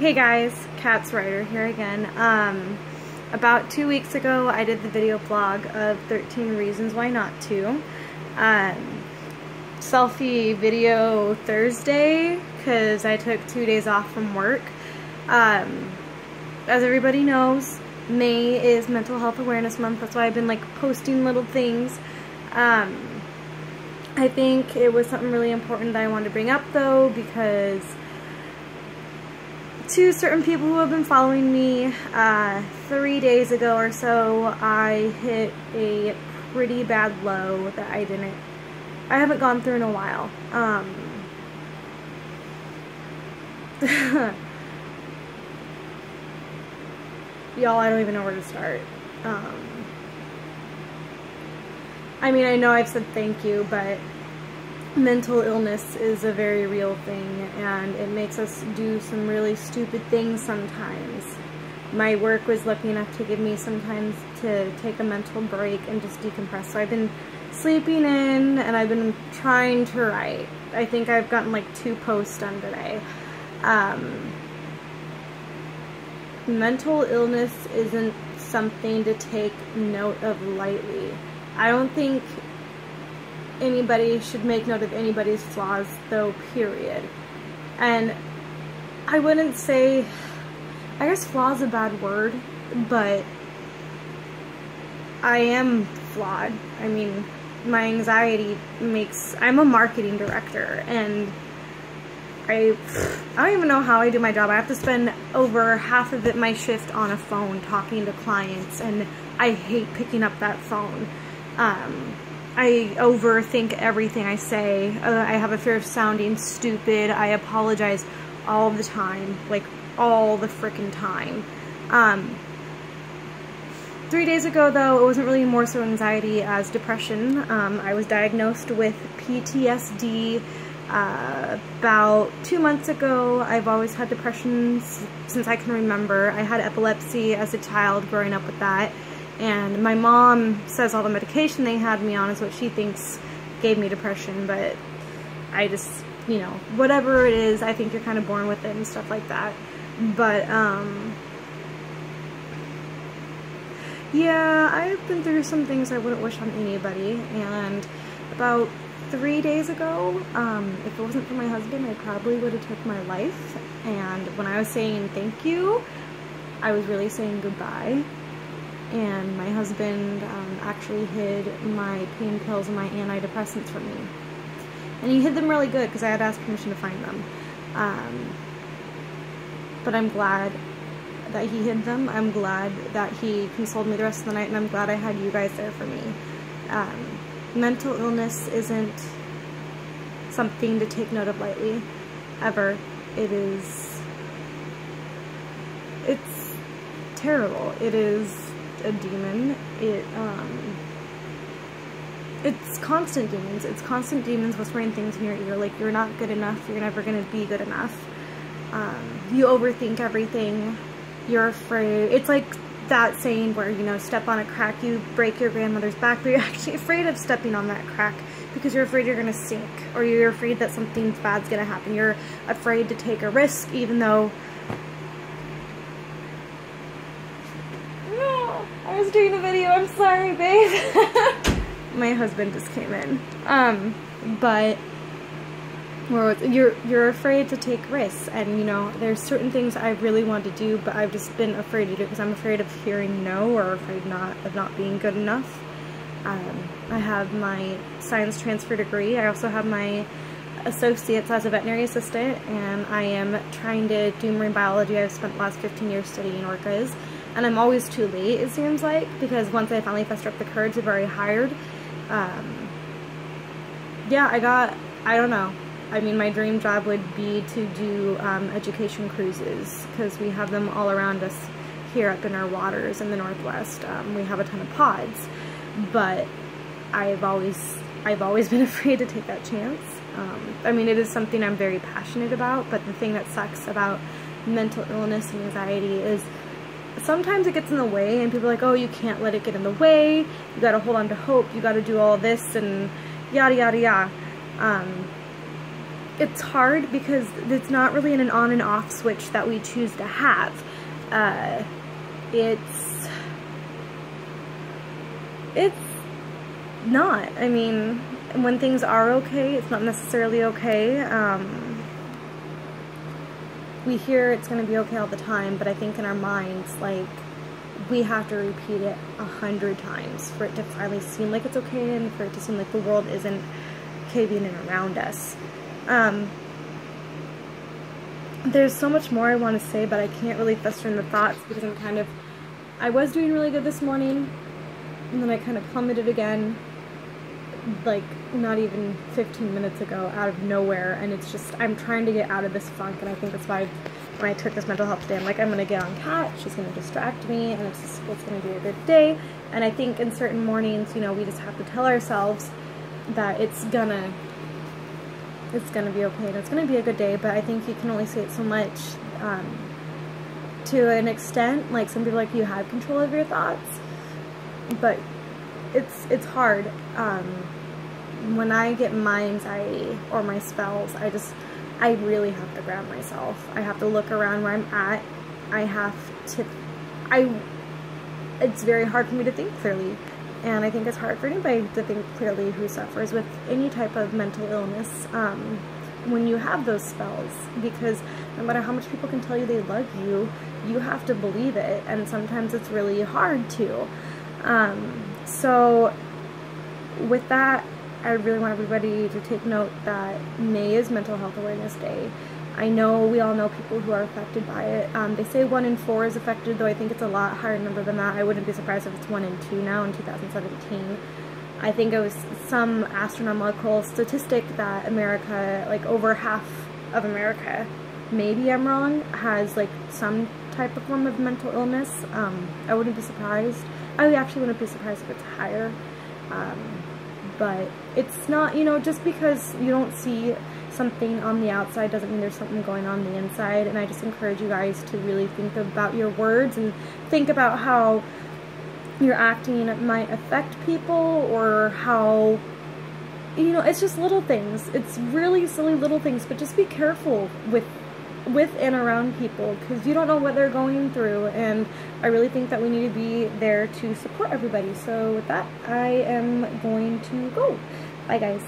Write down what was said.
Hey guys, Cats Writer here again. About 2 weeks ago I did the video blog of 13 Reasons Why Not To. Selfie video Thursday because I took 2 days off from work. As everybody knows, May is Mental Health Awareness Month. That's why I've been like posting little things. I think it was something really important that I wanted to bring up though, because to certain people who have been following me, 3 days ago or so, I hit a pretty bad low that I haven't gone through in a while. Y'all, I don't even know where to start. I mean, I know I've said thank you, but mental illness is a very real thing, and it makes us do some really stupid things sometimes. My work was lucky enough to give me some time to take a mental break and just decompress. So I've been sleeping in, and I've been trying to write. I think I've gotten like 2 posts done today. Mental illness isn't something to take note of lightly. I don't think anybody should make note of anybody's flaws though, period. And I wouldn't say, I guess flaw is a bad word, but I am flawed. I mean, my anxiety I'm a marketing director, and I don't even know how I do my job. I have to spend over half of my shift on a phone talking to clients, and I hate picking up that phone. I overthink everything I say. I have a fear of sounding stupid. I apologize all the time, like all the frickin' time. 3 days ago though, it wasn't really more so anxiety as depression. I was diagnosed with PTSD about 2 months ago. I've always had depression since I can remember. I had epilepsy as a child growing up with that. And my mom says all the medication they had me on is what she thinks gave me depression, but I just, you know, whatever it is, I think you're kind of born with it and stuff like that. But, yeah, I've been through some things I wouldn't wish on anybody, and about 3 days ago, if it wasn't for my husband, I probably would have took my life. And when I was saying thank you, I was really saying goodbye. And my husband actually hid my pain pills and my antidepressants from me. And he hid them really good because I had to ask permission to find them. But I'm glad that he hid them. I'm glad that he consoled me the rest of the night, and I'm glad I had you guys there for me. Mental illness isn't something to take note of lightly, ever. It's terrible. It is a demon. It's constant demons. It's constant demons whispering things in your ear like you're not good enough, you're never gonna be good enough. You overthink everything. You're afraid. It's like that saying where, you know, step on a crack, you break your grandmother's back, but you're actually afraid of stepping on that crack because you're afraid you're gonna sink, or you're afraid that something bad's gonna happen. You're afraid to take a risk even though I was doing a video, I'm sorry, babe. My husband just came in. But you're afraid to take risks, and you know, there's certain things I really want to do, but I've just been afraid to do it because I'm afraid of hearing no, or afraid of not being good enough. I have my science transfer degree. I also have my associates as a veterinary assistant, and I am trying to do marine biology. I've spent the last 15 years studying orcas. And I'm always too late, it seems like, because once I finally muster up the courage, I've already hired. Yeah, I don't know. I mean, my dream job would be to do education cruises, because we have them all around us here up in our waters in the Northwest. We have a ton of pods, but I've always been afraid to take that chance. I mean, it is something I'm very passionate about, but the thing that sucks about mental illness and anxiety is sometimes it gets in the way, and people are like, oh, you can't let it get in the way, you gotta hold on to hope, you gotta do all this, and yada yada yada. it's hard because it's not really an on and off switch that we choose to have. It's not. I mean, when things are okay, it's not necessarily okay. We hear it's going to be okay all the time, but I think in our minds, like, we have to repeat it 100 times for it to finally seem like it's okay and for it to seem like the world isn't caving in around us. There's so much more I want to say, but I can't really fester in the thoughts because I was doing really good this morning, and then I kind of plummeted again, like not even 15 minutes ago, out of nowhere, and it's just, I'm trying to get out of this funk, and I think that's why when I took this mental health day, I'm like, I'm going to get on Kat, she's going to distract me, and it's going to be a good day. And I think in certain mornings, you know, we just have to tell ourselves that it's gonna be okay, and it's gonna be a good day, but I think you can only say it so much. To an extent, like, some people, like, you have control of your thoughts, but it's hard. When I get my anxiety or my spells, I really have to ground myself. I have to look around where I'm at. It's very hard for me to think clearly, and I think it's hard for anybody to think clearly who suffers with any type of mental illness when you have those spells, because no matter how much people can tell you they love you, you have to believe it, and sometimes it's really hard to. So with that, I really want everybody to take note that May is Mental Health Awareness Day. I know we all know people who are affected by it. They say 1 in 4 is affected, though I think it's a lot higher number than that. I wouldn't be surprised if it's 1 in 2 now in 2017. I think it was some astronomical statistic that America, like over half of America, maybe I'm wrong, has like some type of form of mental illness. I wouldn't be surprised. I actually wouldn't be surprised if it's higher. But it's not, you know, just because you don't see something on the outside doesn't mean there's something going on the inside. And I just encourage you guys to really think about your words and think about how your acting might affect people, or how, you know, it's just little things. It's really silly little things, but just be careful with and around people, because you don't know what they're going through, and I really think that we need to be there to support everybody. So with that, I am going to go. Bye guys.